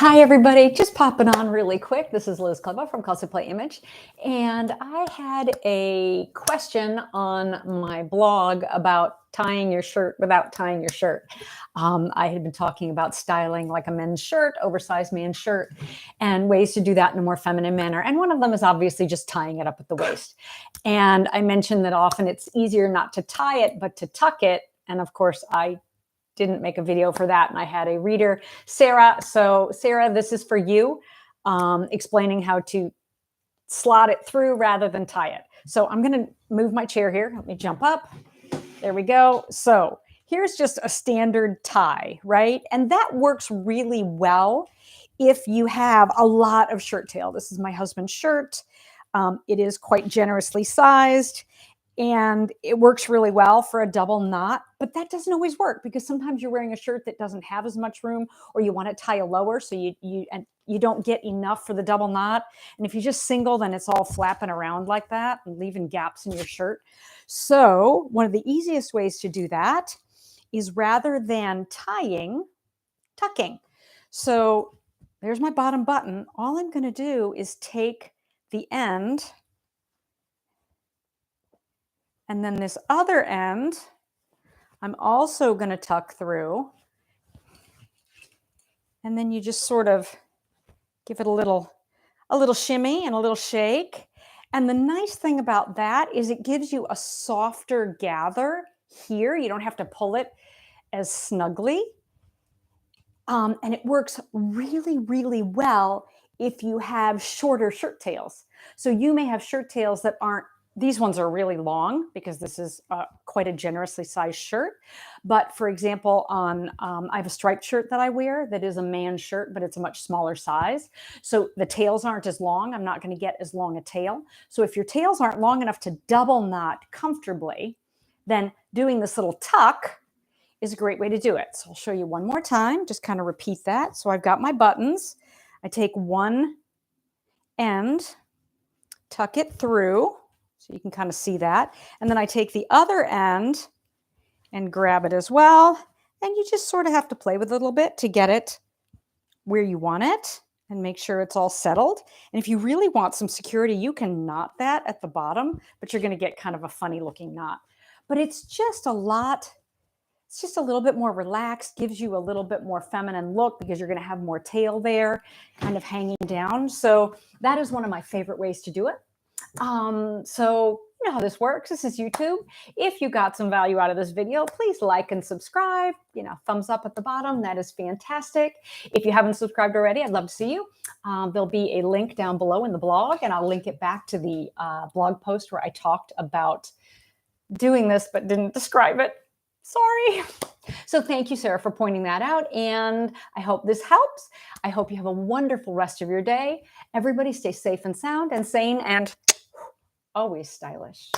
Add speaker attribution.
Speaker 1: Hi, everybody. Just popping on really quick. This is Liz Kleba from Cosplay Image. And I had a question on my blog about tying your shirt without tying your shirt. I had been talking about styling like a men's shirt, oversized man's shirt, and ways to do that in a more feminine manner. And one of them is obviously just tying it up at the waist. And I mentioned that often it's easier not to tie it, but to tuck it. And of course, I didn't make a video for that. And I had a reader, Sarah. So Sarah, this is for you, explaining how to slot it through rather than tie it. So I'm going to move my chair here. Let me jump up. There we go. So here's just a standard tie, right? And that works really well if you have a lot of shirt tail. This is my husband's shirt. It is quite generously sized. And it works really well for a double knot, but that doesn't always work because sometimes you're wearing a shirt that doesn't have as much room, or you want to tie a lower so you don't get enough for the double knot. And if you just single, then it's all flapping around like that and leaving gaps in your shirt. So one of the easiest ways to do that is, rather than tying, tucking. So there's my bottom button. All I'm going to do is take the end, and then this other end, I'm also going to tuck through. And then you just sort of give it a little shimmy and a little shake. And the nice thing about that is it gives you a softer gather here. You don't have to pull it as snugly. And it works really, really well if you have shorter shirt tails. So you may have shirt tails that aren't, these ones are really long because this is quite a generously sized shirt. But for example, I have a striped shirt that I wear that is a man's shirt, but it's a much smaller size. So the tails aren't as long. I'm not going to get as long a tail. So if your tails aren't long enough to double knot comfortably, then doing this little tuck is a great way to do it. So I'll show you one more time, just kind of repeat that. So I've got my buttons. I take one end, tuck it through, so you can kind of see that. And then I take the other end and grab it as well. And you just sort of have to play with it a little bit to get it where you want it and make sure it's all settled. And if you really want some security, you can knot that at the bottom, but you're going to get kind of a funny looking knot. But it's just a little bit more relaxed, gives you a little bit more feminine look because you're going to have more tail there kind of hanging down. So that is one of my favorite ways to do it. So you know how this works. This is YouTube. If you got some value out of this video, please like and subscribe. Thumbs up at the bottom. That is fantastic. If you haven't subscribed already, I'd love to see you. There'll be a link down below in the blog, and I'll link it back to the blog post where I talked about doing this but didn't describe it. Sorry. So thank you, Sarah, for pointing that out. And I hope this helps. I hope you have a wonderful rest of your day. Everybody stay safe and sound and sane and always stylish.